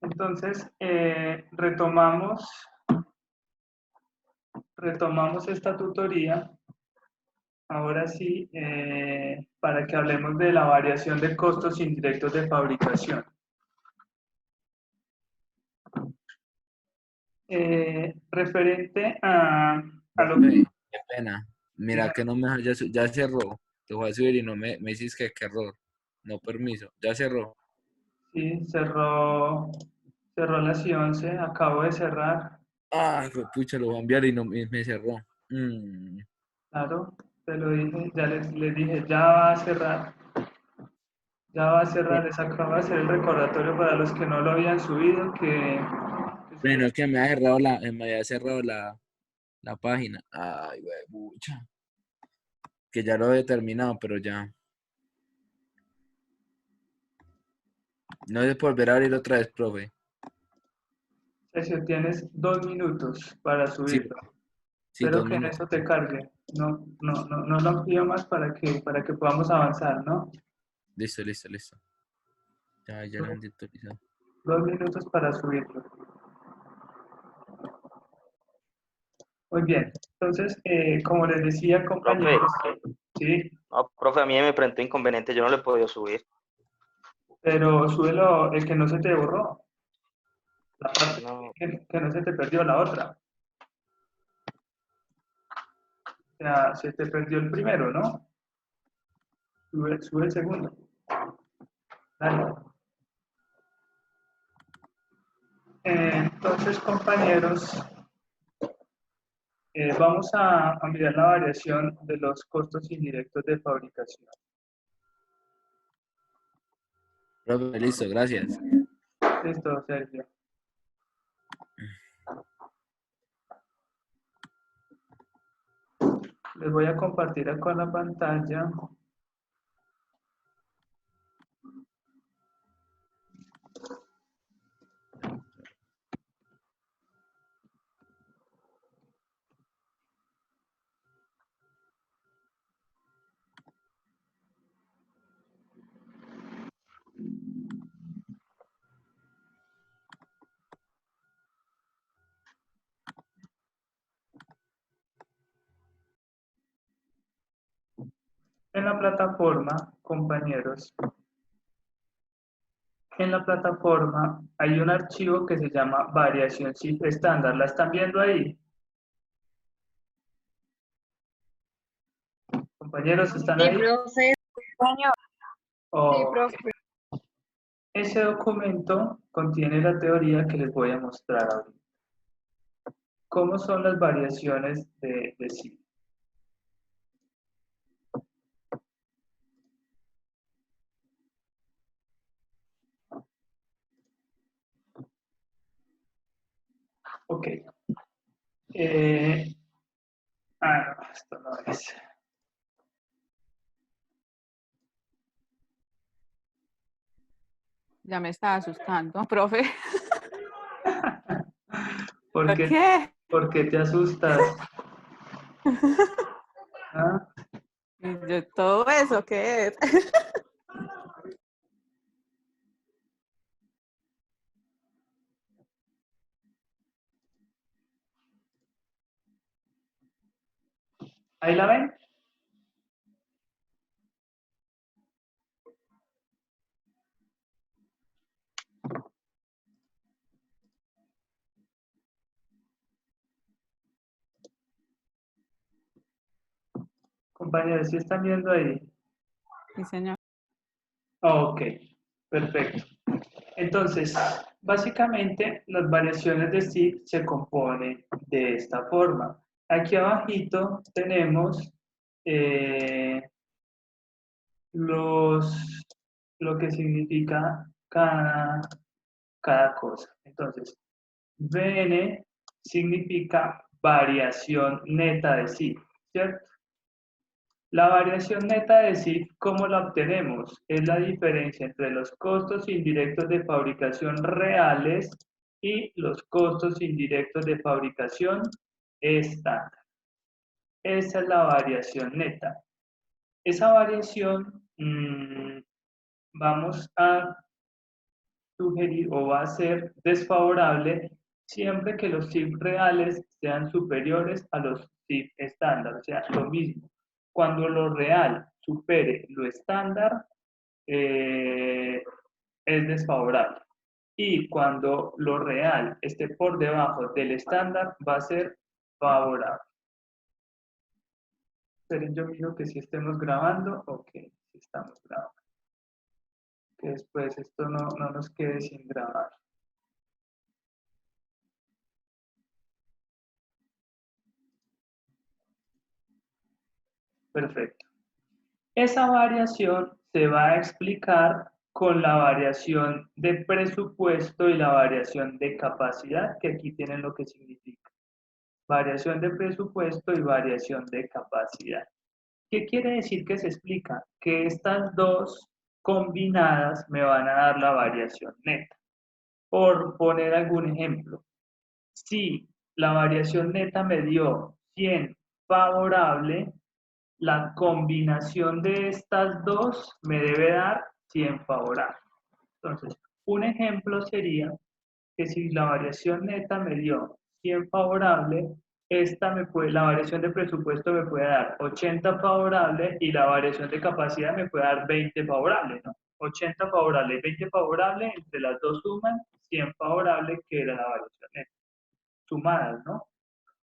Entonces, retomamos esta tutoría. Ahora sí, para que hablemos de la variación de costos indirectos de fabricación. Referente a lo que... Profe, qué pena. Mira que no me deja, ya cerró. Te voy a subir y no me dices que error. No permiso. Ya cerró. Sí, cerró las 11, acabo de cerrar. Ay, pucha, lo voy a enviar y no me cerró. Mm. Claro, te lo dije, ya les dije, ya va a cerrar. Ya va a cerrar, les acabo de hacer el recordatorio para los que no lo habían subido, Bueno, que me había cerrado la página. Ay, güey, pucha. Que ya lo he terminado, pero ya. No es volver a abrir otra vez, profe. Sergio, tienes 2 minutos para Sí, subirlo. sí, Espero dos que en minutos. eso te cargue. No lo amplío más para que podamos avanzar, ¿no? Listo, listo, listo. Ya lo han actualizado. 2 minutos para subirlo. Muy bien. Entonces, como les decía, Profe, compañeros, sí, no, profe, a mí me presentó inconveniente, yo no le he podido subir. pero súbelo el que no se te borró, la parte No, que no se te perdió, la otra. O sea, se te perdió el primero, ¿no? Sube el segundo. Dale. Entonces, compañeros, vamos a mirar la variación de los costos indirectos de fabricación. Profe, listo, gracias. Listo, Sergio. Les voy a compartir acá la pantalla. En la plataforma, compañeros, en la plataforma hay un archivo que se llama variación CIF estándar. ¿La están viendo ahí? Compañeros, ¿están Sí, ahí? profe. Sí, Ok. profe. Ese documento contiene la teoría que les voy a mostrar ahorita. ¿Cómo son las variaciones de CIF? Ok. No, esto no es. Ya me está asustando, profe. ¿Por ¿Por qué, qué? por qué te asustas? ¿Ah? ¿Todo eso qué es? ¿Ahí la ven? Compañeros, ¿sí están viendo ahí? Sí, señor. Ok, perfecto. Entonces, básicamente las variaciones de SIG se componen de esta forma. Aquí abajito tenemos eh, lo que significa cada cosa. Entonces, VN significa variación neta de SIG, ¿cierto? La variación neta de SIF, ¿cómo la obtenemos? Es la diferencia entre los costos indirectos de fabricación reales y los costos indirectos de fabricación estándar. Esa es la variación neta. Esa variación vamos a sugerir o va a ser desfavorable siempre que los CIF reales sean superiores a los CIF estándar, o sea, lo mismo. Cuando lo real supere lo estándar, es desfavorable. Y cuando lo real esté por debajo del estándar, va a ser favorable. Pero yo miro que si estemos grabando, ok, si estamos grabando. Que después esto no nos quede sin grabar. Perfecto. Esa variación se va a explicar con la variación de presupuesto y la variación de capacidad, que aquí tienen lo que significa. Variación de presupuesto y variación de capacidad. ¿Qué quiere decir que se explica? Que estas dos combinadas me van a dar la variación neta. Por poner algún ejemplo, si la variación neta me dio 100 favorable, la combinación de estas dos me debe dar 100 favorable. Entonces, un ejemplo sería que si la variación neta me dio 100 favorable, la variación de presupuesto me puede dar 80 favorable y la variación de capacidad me puede dar 20 favorable, ¿no? 80 favorable y 20 favorable, entre las dos suman 100 favorable, que era la variación neta. Sumadas, ¿no?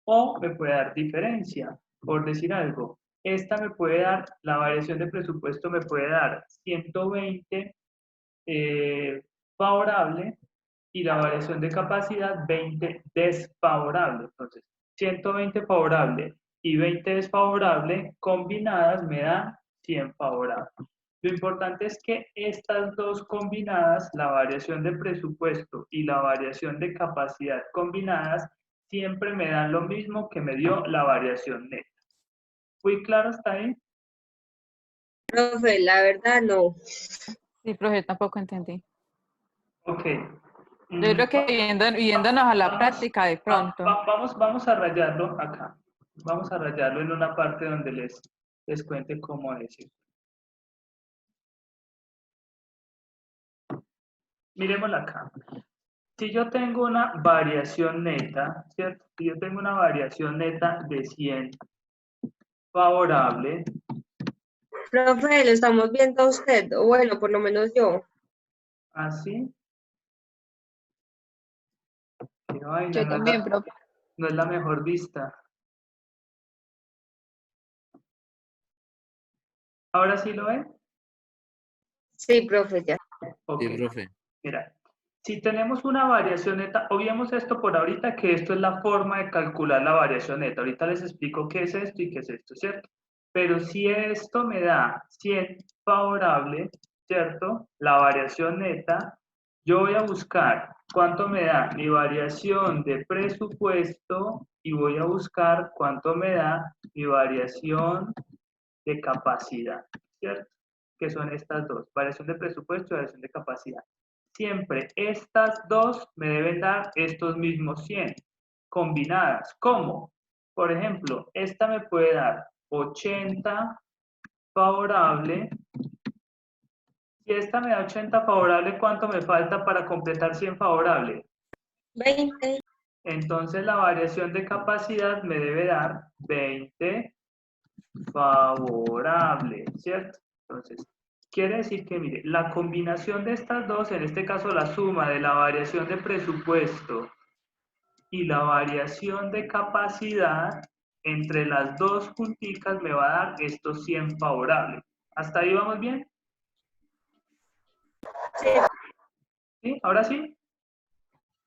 O me puede dar diferencia, por decir algo. Esta me puede dar, la variación de presupuesto me puede dar 120 favorable y la variación de capacidad 20 desfavorable. Entonces, 120 favorable y 20 desfavorable combinadas me dan 100 favorable. Lo importante es que estas dos combinadas, la variación de presupuesto y la variación de capacidad combinadas, siempre me dan lo mismo que me dio la variación neta. ¿Muy claro hasta ahí? Profe, la verdad no. Sí, profe, tampoco entendí. Ok. Yo creo que viéndonos a la práctica de pronto. Vamos a rayarlo acá. Vamos a rayarlo en una parte donde les cuente cómo decir. Miremosla acá. Si yo tengo una variación neta, ¿cierto? Si yo tengo una variación neta de 100 favorable. Profe, lo estamos viendo a usted, o bueno, por lo menos yo. Así. Qué vaina, Yo también, profe. no es la mejor vista. ¿Ahora sí lo ven? Sí, profe, ya. Ok. Sí, profe. Mira, si tenemos una variación neta, obviemos esto por ahorita, que esto es la forma de calcular la variación neta. Ahorita les explico qué es esto y qué es esto, ¿cierto? Pero si esto me da 100 favorable, ¿cierto? La variación neta, yo voy a buscar cuánto me da mi variación de presupuesto y voy a buscar cuánto me da mi variación de capacidad, ¿cierto? Que son estas dos, variación de presupuesto y variación de capacidad. Siempre estas dos me deben dar estos mismos 100 combinadas. ¿Cómo? Por ejemplo, esta me puede dar 80 favorable. Si esta me da 80 favorable, ¿cuánto me falta para completar 100 favorable? 20. Entonces la variación de capacidad me debe dar 20 favorable, ¿cierto? Entonces, quiere decir que, mire, la combinación de estas dos, en este caso la suma de la variación de presupuesto y la variación de capacidad, entre las dos junticas me va a dar estos 100 favorables. ¿Hasta ahí vamos bien? Sí. ¿Sí? ¿Ahora sí?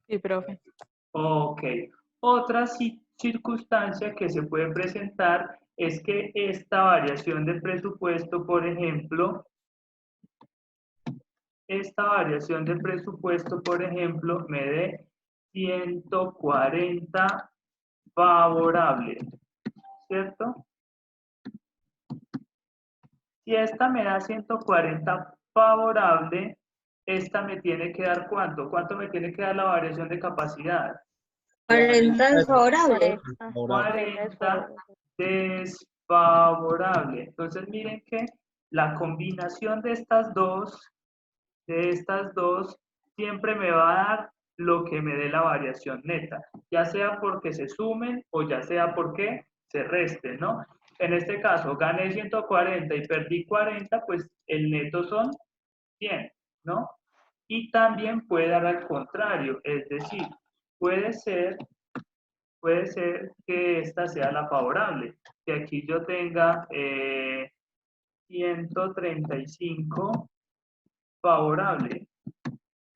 Sí, profe. Ok. Otra circunstancia que se puede presentar es que esta variación de presupuesto, por ejemplo, me dé 140 favorable, ¿cierto? Si esta me da 140 favorable, esta me tiene que dar ¿cuánto? ¿Cuánto me tiene que dar la variación de capacidad? 40 desfavorable. 40 desfavorable. Entonces miren que la combinación de estas dos siempre me va a dar lo que me dé la variación neta, ya sea porque se sumen o ya sea porque se resten, ¿no? En este caso, gané 140 y perdí 40, pues el neto son 100, ¿no? Y también puede dar al contrario, es decir, puede ser que esta sea la favorable, que aquí yo tenga 135 favorable.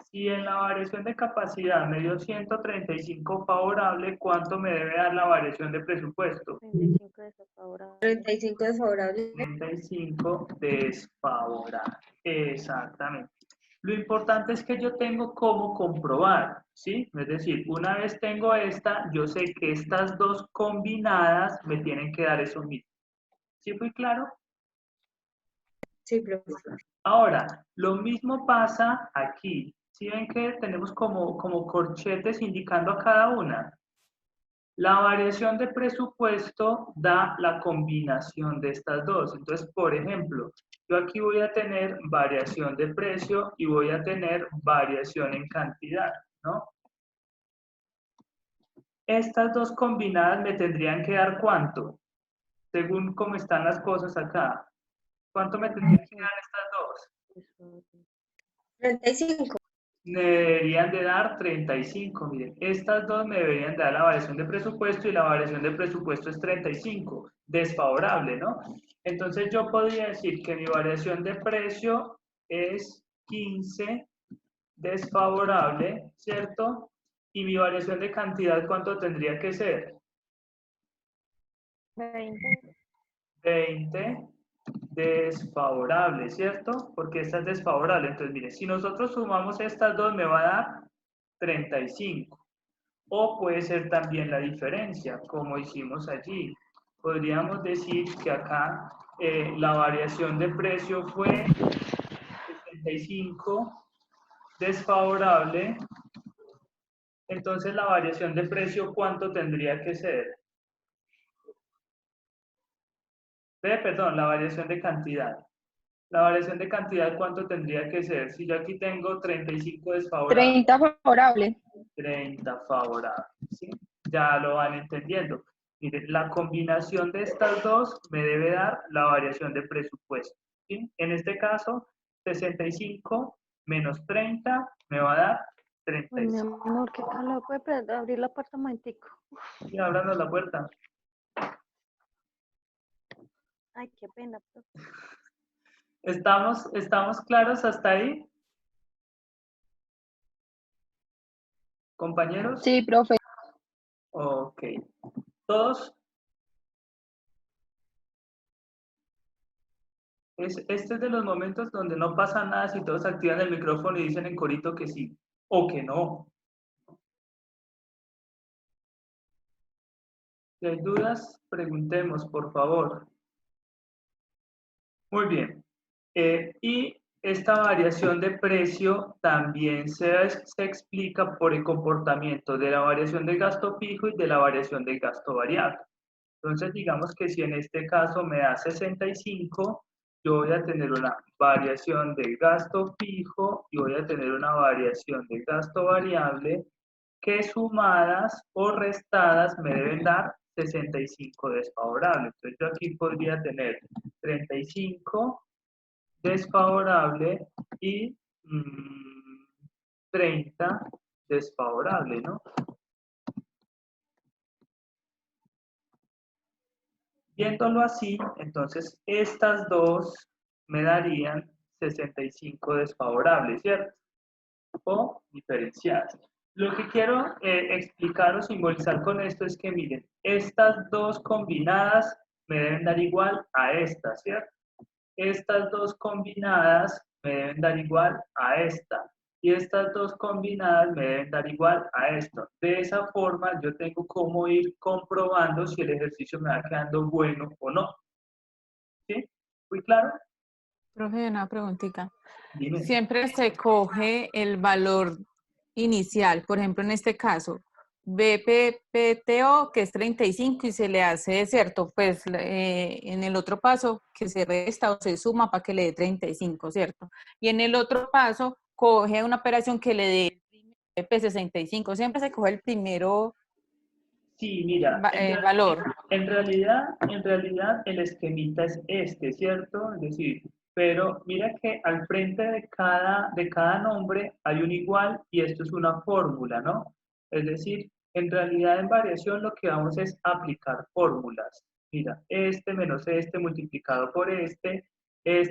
Si en la variación de capacidad me dio 135 favorable, ¿cuánto me debe dar la variación de presupuesto? 35 desfavorable. 35 desfavorable. 35 desfavorable. Exactamente. Lo importante es que yo tengo cómo comprobar, ¿sí? Es decir, una vez tengo esta, yo sé que estas dos combinadas me tienen que dar eso mismo. ¿Sí fui claro? Sí, profesor. Ahora, lo mismo pasa aquí. ¿Sí ven que tenemos como corchetes indicando a cada una? La variación de presupuesto da la combinación de estas dos. Entonces, por ejemplo, yo aquí voy a tener variación de precio y voy a tener variación en cantidad, ¿no? Estas dos combinadas me tendrían que dar ¿cuánto? Según cómo están las cosas acá. ¿Cuánto me tendrían que dar estas dos? 35. Me deberían de dar 35, miren, estas dos me deberían dar la variación de presupuesto y la variación de presupuesto es 35, desfavorable, ¿no? Entonces yo podría decir que mi variación de precio es 15, desfavorable, ¿cierto? Y mi variación de cantidad, ¿cuánto tendría que ser? 20. 20, desfavorable, ¿cierto? Porque esta es desfavorable. Entonces, mire, si nosotros sumamos estas dos, me va a dar 35. O puede ser también la diferencia, como hicimos allí. Podríamos decir que acá la variación de precio fue 65, desfavorable. Entonces, la variación de precio, ¿cuánto tendría que ser? Perdón, la variación de cantidad. La variación de cantidad, ¿cuánto tendría que ser? Si yo aquí tengo 35 desfavorable. 30 favorable. 30 favorable, ¿sí? Ya lo van entendiendo. Miren, la combinación de estas dos me debe dar la variación de presupuesto, ¿sí? En este caso, 65 menos 30 me va a dar Uy, mi 35. amor, qué calor. ¿Puede abrir la puerta un momentico? Sí, abrando la puerta. Ay, qué pena. ¿Estamos claros hasta ahí? ¿Compañeros? Sí, profe. Ok. ¿Todos? Este es de los momentos donde no pasa nada si todos activan el micrófono y dicen en corito que sí o que no. Si hay dudas, preguntemos, por favor. Muy bien. Y esta variación de precio también se explica por el comportamiento de la variación de gasto fijo y de la variación de gasto variable. Entonces, digamos que si en este caso me da 65, yo voy a tener una variación de gasto fijo y voy a tener una variación de gasto variable que sumadas o restadas me deben dar 65 desfavorable. Entonces yo aquí podría tener 35 desfavorable y 30 desfavorable, ¿no? Viéndolo así, entonces estas dos me darían 65 desfavorables, ¿cierto? O diferenciadas. Lo que quiero explicar o simbolizar con esto es que, miren, estas dos combinadas me deben dar igual a esta, ¿cierto? Estas dos combinadas me deben dar igual a esta. Y estas dos combinadas me deben dar igual a esto. De esa forma, yo tengo cómo ir comprobando si el ejercicio me va quedando bueno o no. ¿Sí? ¿Muy claro? Profe, una preguntita. Dime. Siempre se coge el valor inicial, por ejemplo, en este caso, BPPTO, que es 35 y se le hace, ¿cierto? Pues en el otro paso que se resta o se suma para que le dé 35, ¿cierto? Y en el otro paso coge una operación que le dé P65, siempre se coge el primero Sí, mira, valor. en realidad el esquemita es este, ¿cierto? Es decir, pero mira que al frente de cada nombre hay un igual y esto es una fórmula, ¿no? Es decir, en realidad en variación lo que vamos es aplicar fórmulas. Mira, este menos este multiplicado por este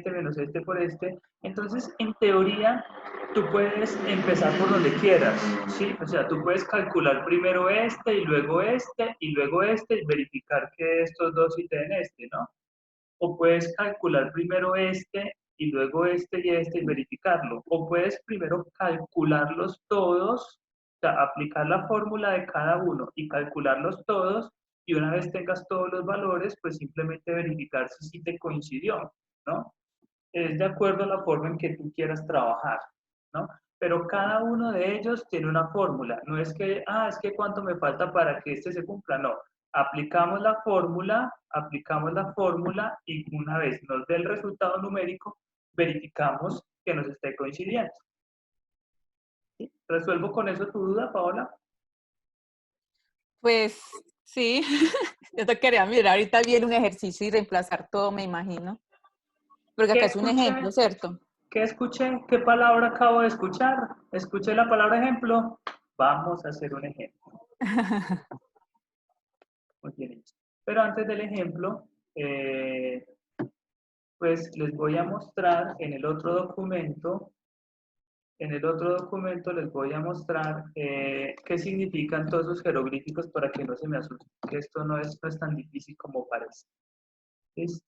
menos este por este. Entonces, en teoría, tú puedes empezar por donde quieras, ¿sí? O sea, tú puedes calcular primero este y luego este y verificar que estos dos sí te den este, ¿no? O puedes calcular primero este y luego este y verificarlo. O puedes primero calcularlos todos, o sea, aplicar la fórmula de cada uno y calcularlos todos y una vez tengas todos los valores, pues simplemente verificar si sí te coincidió, ¿no? Es de acuerdo a la forma en que tú quieras trabajar, ¿no? Pero cada uno de ellos tiene una fórmula. No es que, es que cuánto me falta para que este se cumpla. No. Aplicamos la fórmula y una vez nos dé el resultado numérico, verificamos que nos esté coincidiendo. ¿Sí? ¿Resuelvo con eso tu duda, Paola? Pues sí, yo te quería mirar, ahorita viene un ejercicio y reemplazar todo, me imagino. Porque acá es un ejemplo, ¿cierto? ¿Qué escuché? ¿Qué palabra acabo de escuchar? ¿Escuché la palabra ejemplo? Vamos a hacer un ejemplo. Muy bien. Pero antes del ejemplo, pues les voy a mostrar en el otro documento, les voy a mostrar qué significan todos esos jeroglíficos para que no se me asusten, que esto no es tan difícil como parece. ¿Listo?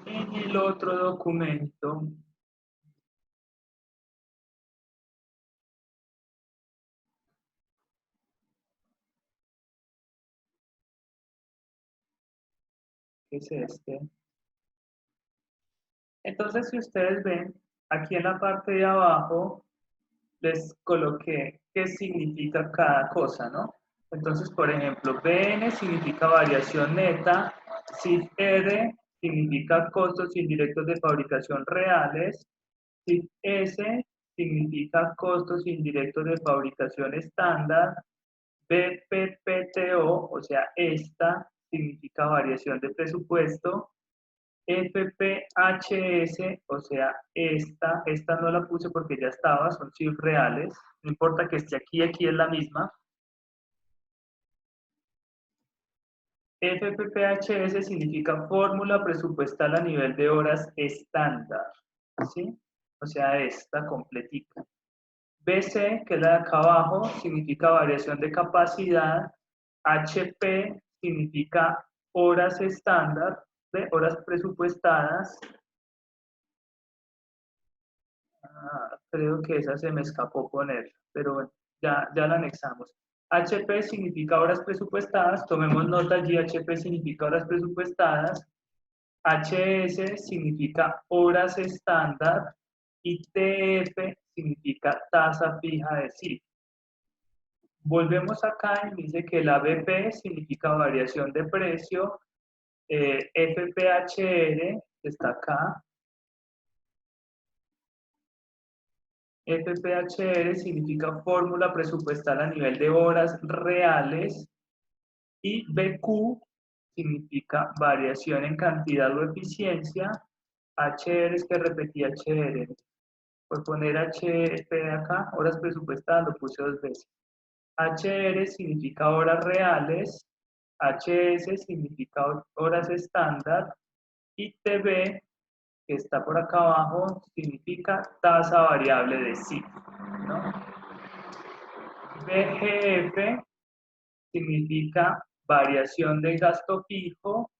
En el otro documento, que es este. Entonces, si ustedes ven, aquí en la parte de abajo, les coloqué qué significa cada cosa, ¿no? Entonces, por ejemplo, BN significa variación neta, CIF-R significa costos indirectos de fabricación reales, CIF-S significa costos indirectos de fabricación estándar, BPPTO, o sea, esta significa variación de presupuesto, FPHS, o sea, esta no la puse porque ya estaba, son cifras reales, no importa que esté aquí, aquí es la misma. FPPHS significa fórmula presupuestal a nivel de horas estándar, ¿sí? O sea, esta completica. BC, que es la de acá abajo, significa variación de capacidad. HP significa horas estándar, de horas presupuestadas. Creo que esa se me escapó poner, pero bueno, ya la anexamos. HP significa horas presupuestadas, tomemos nota allí, HP significa horas presupuestadas, HS significa horas estándar y TF significa tasa fija de CIF. Volvemos acá y dice que la BP significa variación de precio, FPHR, que está acá, FPHR significa fórmula presupuestal a nivel de horas reales y BQ significa variación en cantidad o eficiencia. HR es que repetí HR. Por poner HP acá, horas presupuestadas, lo puse 2 veces. HR significa horas reales, HS significa horas estándar y TB, que está por acá abajo, significa tasa variable de CIF, ¿no? BGF significa variación de gasto fijo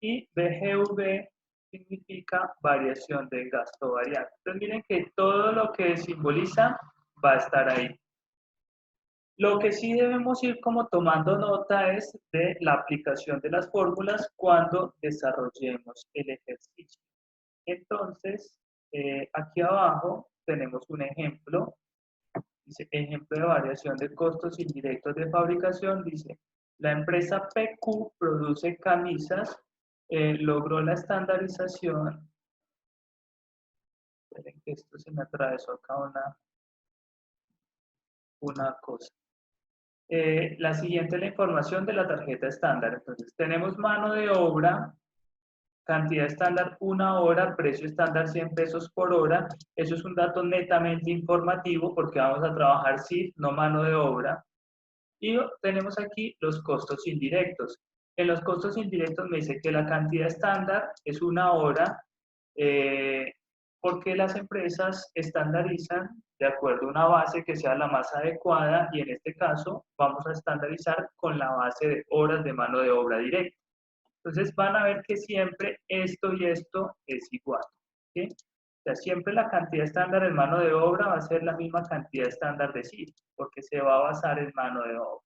y BGV significa variación de gasto variable. Entonces miren que todo lo que simboliza va a estar ahí. Lo que sí debemos ir como tomando nota es de la aplicación de las fórmulas cuando desarrollemos el ejercicio. Entonces, aquí abajo tenemos un ejemplo. Dice, ejemplo de variación de costos indirectos de fabricación. Dice, la empresa PQ produce camisas logró la estandarización. Esperen que esto se me atravesó acá una cosa. La siguiente es la información de la tarjeta estándar. Entonces, tenemos mano de obra, cantidad estándar 1 hora, precio estándar 100 pesos por hora. Eso es un dato netamente informativo porque vamos a trabajar SIF, no mano de obra. Y tenemos aquí los costos indirectos. En los costos indirectos me dice que la cantidad estándar es 1 hora, porque las empresas estandarizan de acuerdo a una base que sea la más adecuada y en este caso vamos a estandarizar con la base de horas de mano de obra directa. Entonces van a ver que siempre esto y esto es igual. ¿Sí? O sea, siempre la cantidad estándar en mano de obra va a ser la misma cantidad estándar de SIF, porque se va a basar en mano de obra.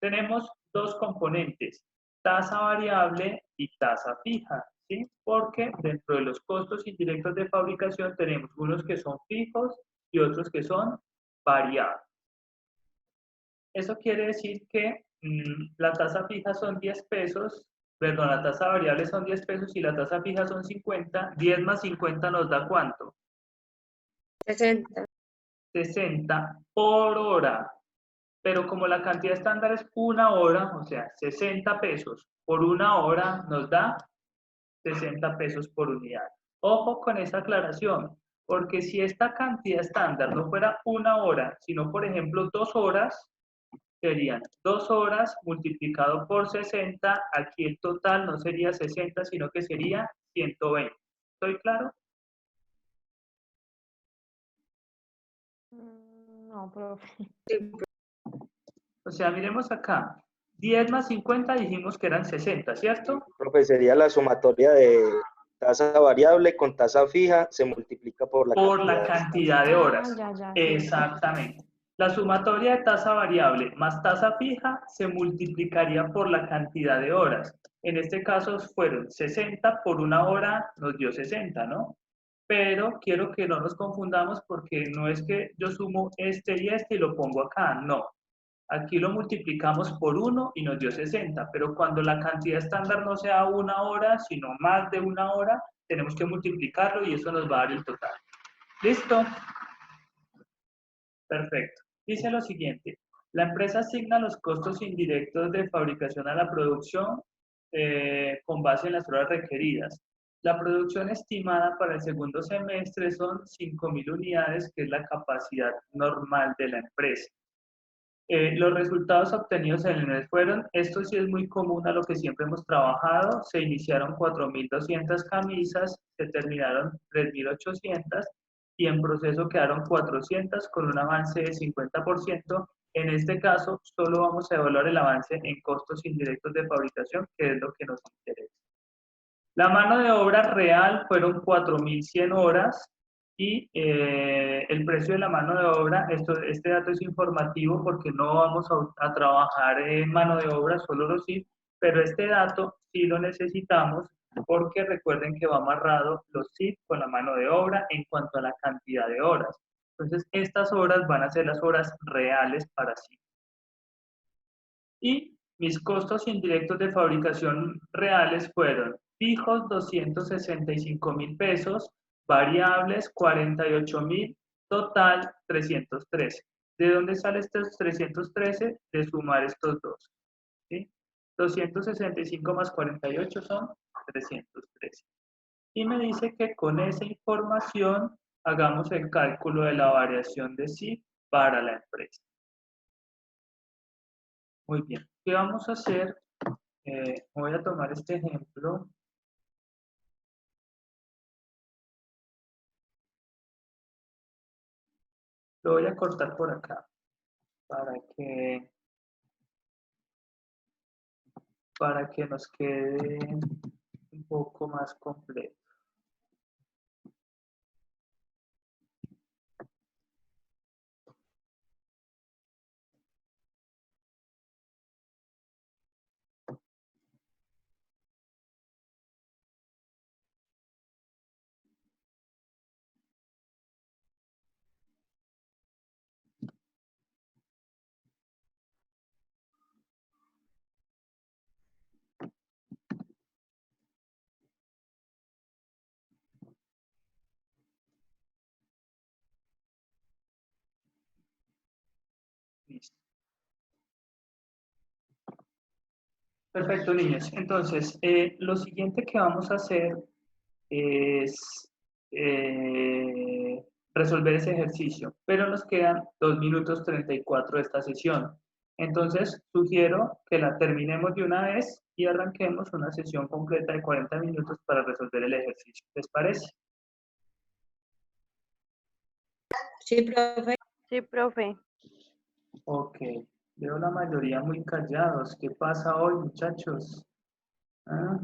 Tenemos dos componentes, tasa variable y tasa fija, ¿sí? Porque dentro de los costos indirectos de fabricación tenemos unos que son fijos y otros que son variables. Eso quiere decir que la tasa fija son 10 pesos, perdón, la tasa variable son 10 pesos y la tasa fija son 50. 10 más 50 nos da ¿cuánto? 60. 60 por hora. Pero como la cantidad estándar es 1 hora, o sea, 60 pesos por 1 hora nos da 60 pesos por unidad. Ojo con esa aclaración, porque si esta cantidad estándar no fuera 1 hora, sino por ejemplo 2 horas, serían 2 horas multiplicado por 60, aquí el total no sería 60, sino que sería 120. ¿Estoy claro? No, profe. O sea, miremos acá. 10 más 50 dijimos que eran 60, ¿cierto? Profe, sería la sumatoria de tasa variable con tasa fija, se multiplica por La cantidad de horas. Ya, ya, sí. Exactamente. La sumatoria de tasa variable más tasa fija se multiplicaría por la cantidad de horas. En este caso fueron 60 por 1 hora, nos dio 60, ¿no? Pero quiero que no nos confundamos porque no es que yo sumo este y lo pongo acá, no. Aquí lo multiplicamos por 1 y nos dio 60, pero cuando la cantidad estándar no sea 1 hora, sino más de 1 hora, tenemos que multiplicarlo y eso nos va a dar el total. ¿Listo? Perfecto. Dice lo siguiente. La empresa asigna los costos indirectos de fabricación a la producción con base en las horas requeridas. La producción estimada para el segundo semestre son 5.000 unidades, que es la capacidad normal de la empresa. Los resultados obtenidos en el mes fueron, esto sí es muy común a lo que siempre hemos trabajado, se iniciaron 4.200 camisas, se terminaron 3.800 y en proceso quedaron 400 con un avance de 50%. En este caso, solo vamos a evaluar el avance en costos indirectos de fabricación, que es lo que nos interesa. La mano de obra real fueron 4.100 horas y el precio de la mano de obra, este dato es informativo porque no vamos a trabajar en mano de obra, solo los SIF, pero este dato sí lo necesitamos porque recuerden que va amarrado los SIF con la mano de obra en cuanto a la cantidad de horas. Entonces, estas horas van a ser las horas reales para SIF. Y mis costos indirectos de fabricación reales fueron fijos 265.000 pesos, variables 48.000, total 313. ¿De dónde sale estos 313? De sumar estos dos. ¿Sí? 265 más 48 son 313. Y me dice que con esa información hagamos el cálculo de la variación de SIF para la empresa. Muy bien. ¿Qué vamos a hacer? Voy a tomar este ejemplo. Lo voy a cortar por acá para que nos quede un poco más completo. Perfecto, niños. Entonces, lo siguiente que vamos a hacer es resolver ese ejercicio, pero nos quedan 2 minutos 34 de esta sesión. Entonces, sugiero que la terminemos de una vez y arranquemos una sesión completa de 40 minutos para resolver el ejercicio. ¿Les parece? Sí, profe. Sí, profe. Ok. Veo la mayoría muy callados. ¿Qué pasa hoy, muchachos? ¿Ah?